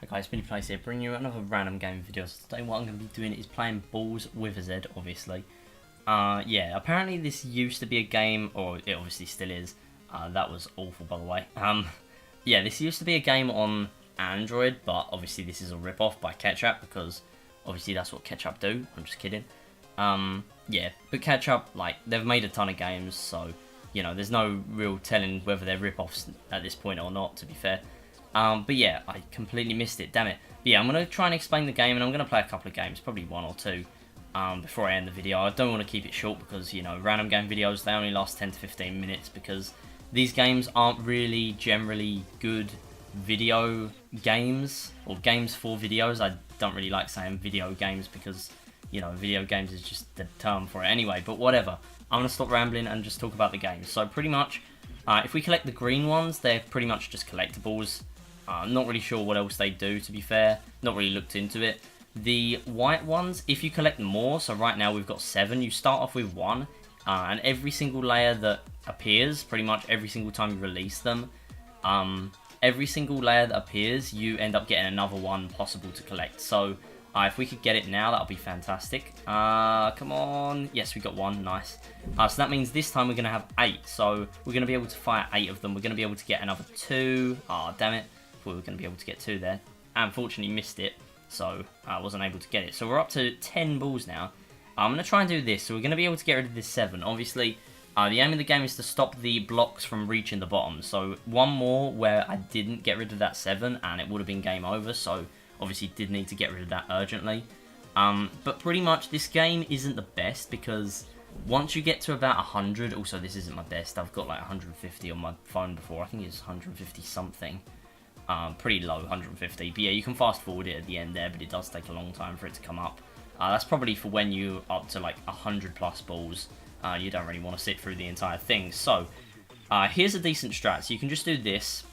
Hey guys, Billy Plays here, bringing you another random game video. So today what I'm going to be doing is playing Ballz with a Z, obviously. Yeah, apparently this used to be a game, or it obviously still is. That was awful, by the way. Yeah, this used to be a game on Android, but obviously this is a rip-off by Ketchup, because obviously that's what Ketchup do. I'm just kidding. Yeah, but Ketchup, like, they've made a ton of games, so, you know, there's no real telling whether they're rip-offs at this point or not, to be fair. But yeah, I completely missed it, damn it. But yeah, I'm going to try and explain the game, and I'm going to play a couple of games, probably one or two, before I end the video. I don't want to keep it short because, you know, random game videos, they only last 10 to 15 minutes because these games aren't really generally good video games, or games for videos. I don't really like saying video games because, you know, video games is just the term for it anyway, but whatever. I'm going to stop rambling and just talk about the games. So pretty much, if we collect the green ones, they're pretty much just collectibles. I'm not really sure what else they do, to be fair. Not really looked into it. The white ones, if you collect more, so right now we've got 7, you start off with 1, and every single layer that appears, pretty much every single time you release them, every single layer that appears, you end up getting another one possible to collect. So if we could get it now, that would be fantastic. Come on. Yes, we got 1. Nice. So that means this time we're going to have 8. So we're going to be able to fire 8 of them. We're going to be able to get another 2. Damn it. Thought we were going to be able to get 2 there. I unfortunately missed it, so I wasn't able to get it. So we're up to 10 balls now. I'm going to try and do this. So we're going to be able to get rid of this 7. Obviously, the aim of the game is to stop the blocks from reaching the bottom. So one more where I didn't get rid of that 7, and it would have been game over. So obviously did need to get rid of that urgently. But pretty much this game isn't the best because once you get to about 100, also this isn't my best. I've got like 150 on my phone before. I think it's 150 something. Pretty low, 150. But yeah, you can fast forward it at the end there, but it does take a long time for it to come up. That's probably for when you're up to like 100 plus balls. You don't really want to sit through the entire thing. So here's a decent strat. So you can just do this.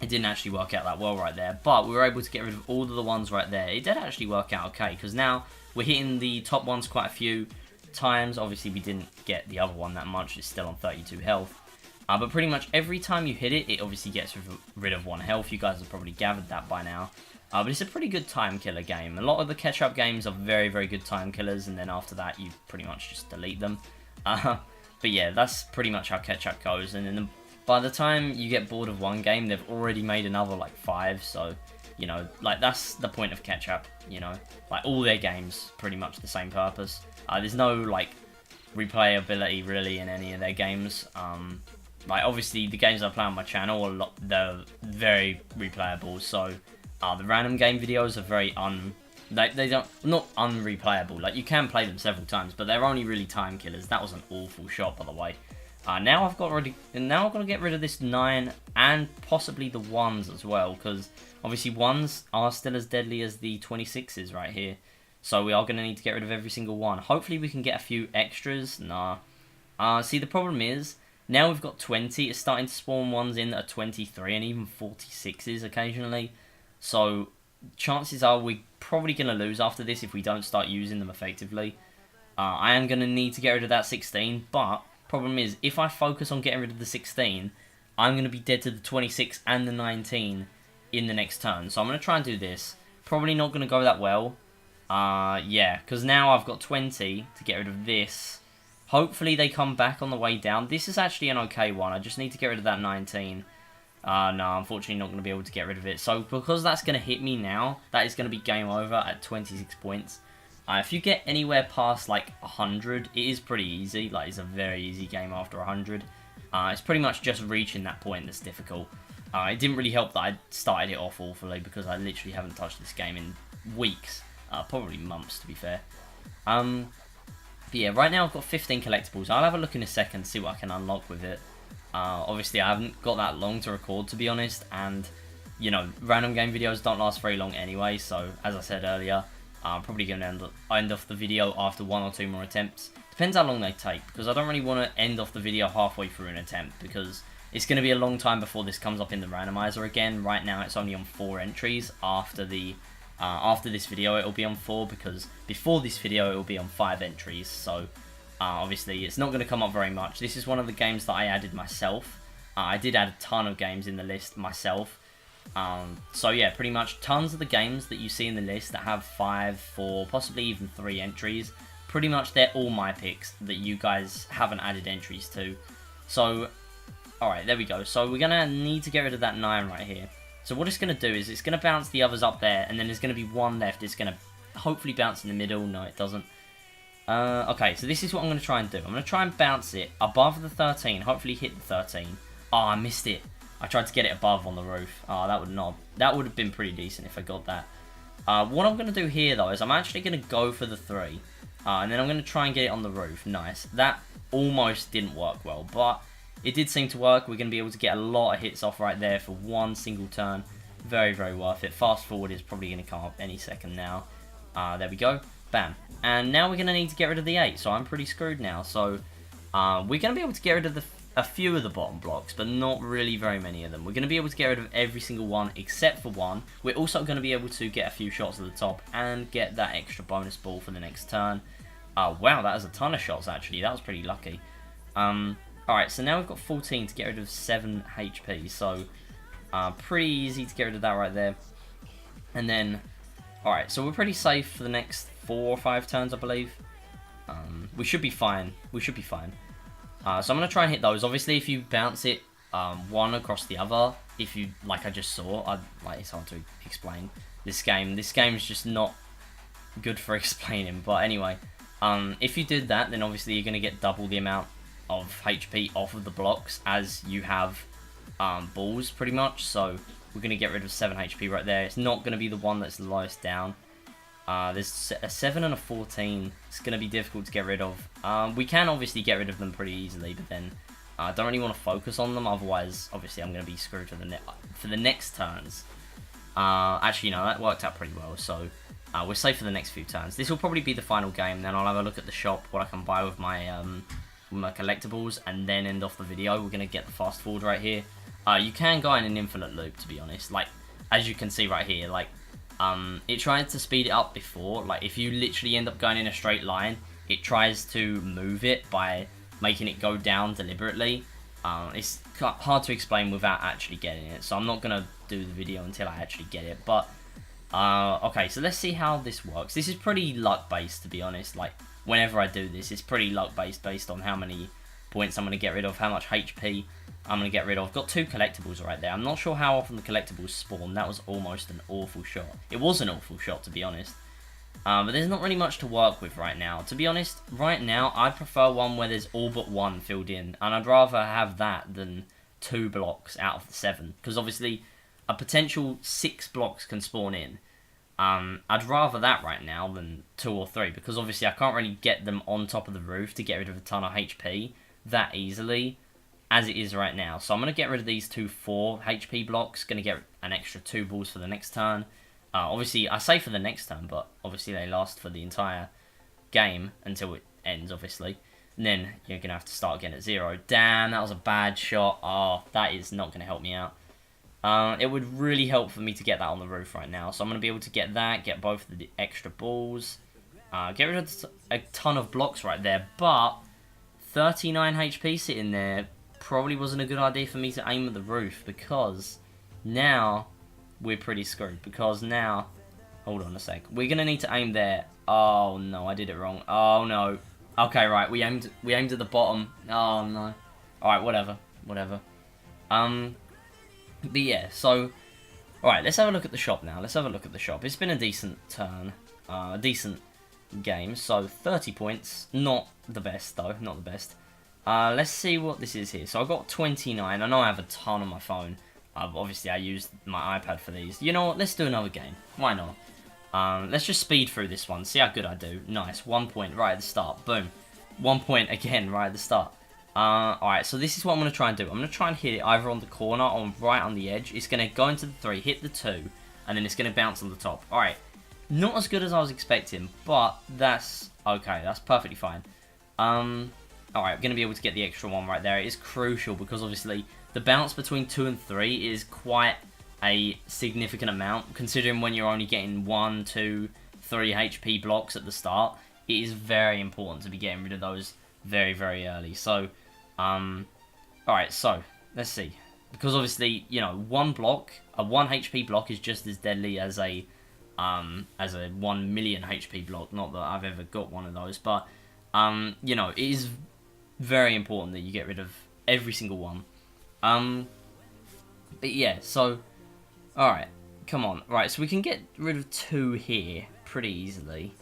It didn't actually work out that well right there, but we were able to get rid of all of the ones right there. It did actually work out okay, because now we're hitting the top ones quite a few times. Obviously, we didn't get the other one that much. It's still on 32 health. But pretty much every time you hit it, it obviously gets rid of 1 health. You guys have probably gathered that by now. But it's a pretty good time killer game. A lot of the Ketchup games are very, very good time killers, and then after that, you pretty much just delete them. But yeah, that's pretty much how Ketchup goes. And then by the time you get bored of one game, they've already made another like 5. So, you know, like that's the point of Ketchup, you know. Like all their games, pretty much the same purpose. There's no like replayability really in any of their games. Like obviously the games I play on my channel, they're very replayable. So the random game videos are very they don't, not unreplayable. Like you can play them several times, but they're only really time killers. That was an awful shot, by the way. Now I've got to get rid of this 9 and possibly the 1s as well, because obviously 1s are still as deadly as the 26s right here. So we are going to need to get rid of every single one. Hopefully we can get a few extras. Nah. See, the problem is, now we've got 20, it's starting to spawn ones in that are 23 and even 46s occasionally. So chances are we're probably going to lose after this if we don't start using them effectively. I am going to need to get rid of that 16, but problem is, if I focus on getting rid of the 16, I'm going to be dead to the 26 and the 19 in the next turn. So I'm going to try and do this. Probably not going to go that well. Yeah, because now I've got 20 to get rid of this. Hopefully they come back on the way down. This is actually an okay one. I just need to get rid of that 19. No, unfortunately not going to be able to get rid of it. So because that's going to hit me now, that is going to be game over at 26 points. If you get anywhere past like 100, it is pretty easy. Like it's a very easy game after 100. It's pretty much just reaching that point that's difficult. It didn't really help that I started it off awfully because I literally haven't touched this game in weeks. Probably months, to be fair. But yeah, right now I've got 15 collectibles. I'll have a look in a second, see what I can unlock with it. Obviously, I haven't got that long to record, to be honest. And, you know, random game videos don't last very long anyway. So, as I said earlier, I'm probably going to end off the video after 1 or 2 more attempts. Depends how long they take, because I don't really want to end off the video halfway through an attempt, because it's going to be a long time before this comes up in the randomizer again. Right now, it's only on 4 entries. After this video, it'll be on 4, because before this video, it will be on 5 entries. So, obviously, it's not going to come up very much. This is one of the games that I added myself. I did add a ton of games in the list myself. So yeah, pretty much tons of the games that you see in the list that have 5, 4, possibly even 3 entries, pretty much they're all my picks that you guys haven't added entries to. So, alright, there we go. So we're going to need to get rid of that 9 right here. So what it's going to do is it's going to bounce the others up there, and then there's going to be one left. It's going to hopefully bounce in the middle. No, it doesn't. Okay, so this is what I'm going to try and do. I'm going to try and bounce it above the 13, hopefully hit the 13. Oh, I missed it. I tried to get it above on the roof. Oh, that would have been pretty decent if I got that. What I'm going to do here, though, is I'm actually going to go for the 3. And then I'm going to try and get it on the roof. Nice. That almost didn't work well, but it did seem to work. We're going to be able to get a lot of hits off right there for one single turn. Very, very worth it. Fast forward is probably going to come up any second now. There we go. Bam. And now we're going to need to get rid of the 8, so I'm pretty screwed now. So we're going to be able to get rid of a few of the bottom blocks, but not really very many of them. We're going to be able to get rid of every single one except for one. We're also going to be able to get a few shots at the top and get that extra bonus ball for the next turn. Wow, that is a ton of shots actually. That was pretty lucky. Alright, so now we've got 14 to get rid of 7 HP, so pretty easy to get rid of that right there. And then, alright, so we're pretty safe for the next 4 or 5 turns, I believe. We should be fine. We should be fine. So I'm going to try and hit those. Obviously, if you bounce it one across the other, if you, like I just saw, it's hard to explain this game. This game is just not good for explaining, but anyway. If you did that, then obviously you're going to get double the amount of HP off of the blocks as you have balls, pretty much. So we're going to get rid of 7 HP right there. It's not going to be the one that's the lowest down. There's a 7 and a 14. It's going to be difficult to get rid of. We can obviously get rid of them pretty easily, but then I don't really want to focus on them. Otherwise, obviously, I'm going to be screwed for the next turns. Actually, no, that worked out pretty well. So we're safe for the next few turns. This will probably be the final game. Then I'll have a look at the shop, what I can buy with my collectibles, and then end off the video. We're going to get the fast forward right here. You can go in an infinite loop, to be honest. Like, as you can see right here, like, it tried to speed it up before. Like, if you literally end up going in a straight line, it tries to move it by making it go down deliberately. It's hard to explain without actually getting it, so I'm not going to do the video until I actually get it. But okay, so let's see how this works. This is pretty luck based, to be honest. Like, whenever I do this, it's pretty luck based on how many points I'm going to get rid of, how much HP I'm going to get rid of. I've got 2 collectibles right there. I'm not sure how often the collectibles spawn. That was almost an awful shot. It was an awful shot, to be honest. But there's not really much to work with right now. To be honest, right now, I'd prefer one where there's all but 1 filled in. And I'd rather have that than 2 blocks out of the 7. Because obviously, a potential 6 blocks can spawn in. I'd rather that right now than 2 or 3. Because obviously, I can't really get them on top of the roof to get rid of a ton of HP that easily as it is right now. So I'm going to get rid of these 2 4 HP blocks. Going to get an extra 2 balls for the next turn. Obviously, I say for the next turn, but obviously they last for the entire game until it ends, obviously. And then you're going to have to start again at 0. Damn, that was a bad shot. Oh, that is not going to help me out. It would really help for me to get that on the roof right now. So I'm going to be able to get that, get both of the extra balls. Get rid of a ton of blocks right there. But 39 HP sitting there probably wasn't a good idea for me to aim at the roof, because now we're pretty screwed. Because now, hold on a sec, we're gonna need to aim there. Oh no, I did it wrong. Oh no. Okay, right, we aimed at the bottom. Oh no. All right, whatever. But yeah, so all right, let's have a look at the shop now. Let's have a look at the shop. It's been a decent turn, a decent game. So 30 points, not the best though, not the best. Let's see what this is here. So I've got 29. I know I have a ton on my phone. Obviously, I used my iPad for these. You know what? Let's do another game. Why not? Let's just speed through this one. See how good I do. Nice. 1 point right at the start. Boom. 1 point again right at the start. Alright, so this is what I'm going to try and do. I'm going to try and hit it either on the corner or right on the edge. It's going to go into the 3, hit the 2, and then it's going to bounce on the top. Alright. Not as good as I was expecting, but that's okay. That's perfectly fine. Alright, we're going to be able to get the extra 1 right there. It is crucial because obviously the bounce between 2 and 3 is quite a significant amount, considering when you're only getting 1, 2, 3 HP blocks at the start. It is very important to be getting rid of those very, very early. So, alright, so let's see. because obviously, you know, one block, a 1 HP block is just as deadly as a 1 million HP block. Not that I've ever got one of those, but you know, it is very important that you get rid of every single one. But yeah, so alright, come on. Right, so we can get rid of 2 here pretty easily.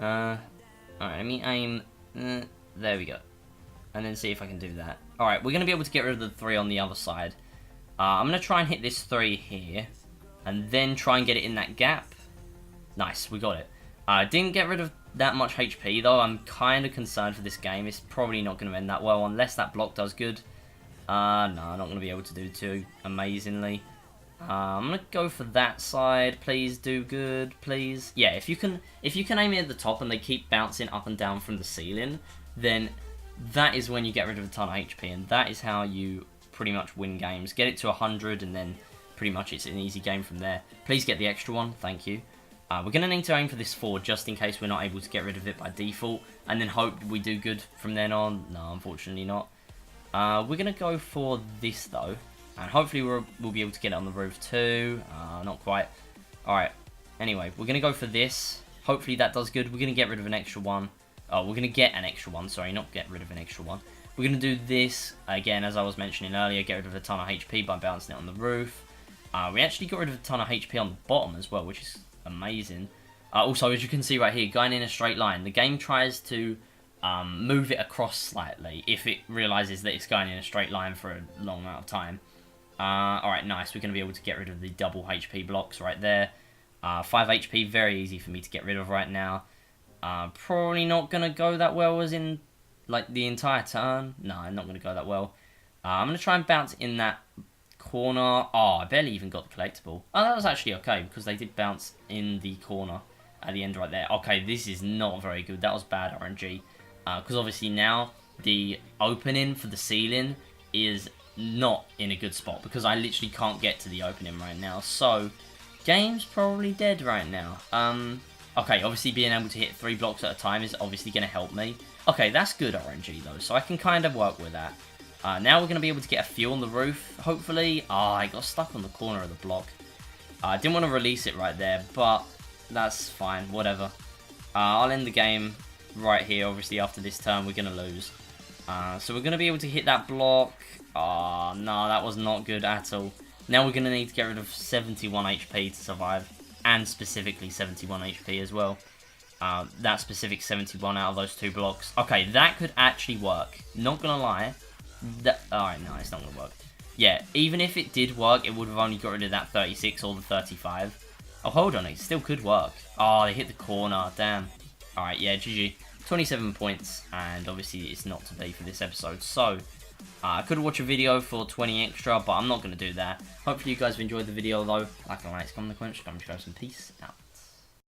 Alright, let me aim. There we go. And then see if I can do that. Alright, we're going to be able to get rid of the 3 on the other side. I'm going to try and hit this 3 here. And then try and get it in that gap. Nice, we got it. Didn't get rid of that much HP, though. I'm kind of concerned for this game. It's probably not going to end that well unless that block does good. No, I'm not going to be able to do too amazingly. I'm going to go for that side. Please do good, please. Yeah, if you can aim it at the top and they keep bouncing up and down from the ceiling, then that is when you get rid of a ton of HP, and that is how you pretty much win games. Get it to 100, and then pretty much it's an easy game from there. Please get the extra one, thank you. We're going to need to aim for this 4 just in case we're not able to get rid of it by default, and then hope we do good from then on. No, unfortunately not. We're going to go for this though, and hopefully we'll be able to get it on the roof too. Not quite. Alright, anyway, we're going to go for this. Hopefully that does good. We're going to get rid of an extra one. Oh, we're going to get an extra one, sorry, not get rid of an extra one. We're going to do this, again, as I was mentioning earlier, get rid of a ton of HP by bouncing it on the roof. We actually got rid of a ton of HP on the bottom as well, which is amazing. Also, as you can see right here, going in a straight line, the game tries to move it across slightly if it realises that it's going in a straight line for a long amount of time. Alright, nice. We're going to be able to get rid of the double HP blocks right there. 5 HP, very easy for me to get rid of right now. Probably not going to go that well as in, like, the entire turn. No, not going to go that well. I'm going to try and bounce in that corner. Oh, I barely even got the collectible. Oh, that was actually okay, because they did bounce in the corner at the end right there. Okay, this is not very good. That was bad RNG. Because obviously now the opening for the ceiling is not in a good spot, because I literally can't get to the opening right now. So, game's probably dead right now. Okay, obviously being able to hit 3 blocks at a time is obviously going to help me. Okay, that's good RNG though, so I can kind of work with that. Now we're going to be able to get a few on the roof, hopefully. I got stuck on the corner of the block. I didn't want to release it right there, but that's fine, whatever. I'll end the game right here. Obviously after this turn we're going to lose. So we're going to be able to hit that block. Oh, no, that was not good at all. Now we're going to need to get rid of 71 HP to survive. And specifically 71 HP as well. That specific 71 out of those 2 blocks. Okay, that could actually work. Not gonna lie. Alright, no, it's not gonna work. Yeah, even if it did work, it would have only got rid of that 36 or the 35. Oh, hold on, it still could work. Oh, they hit the corner, damn. Alright, yeah, GG. 27 points, and obviously it's not to be for this episode. So, I could watch a video for 20 extra, but I'm not going to do that. Hopefully you guys have enjoyed the video though. Like and like, comment in the comments, comment, and peace out.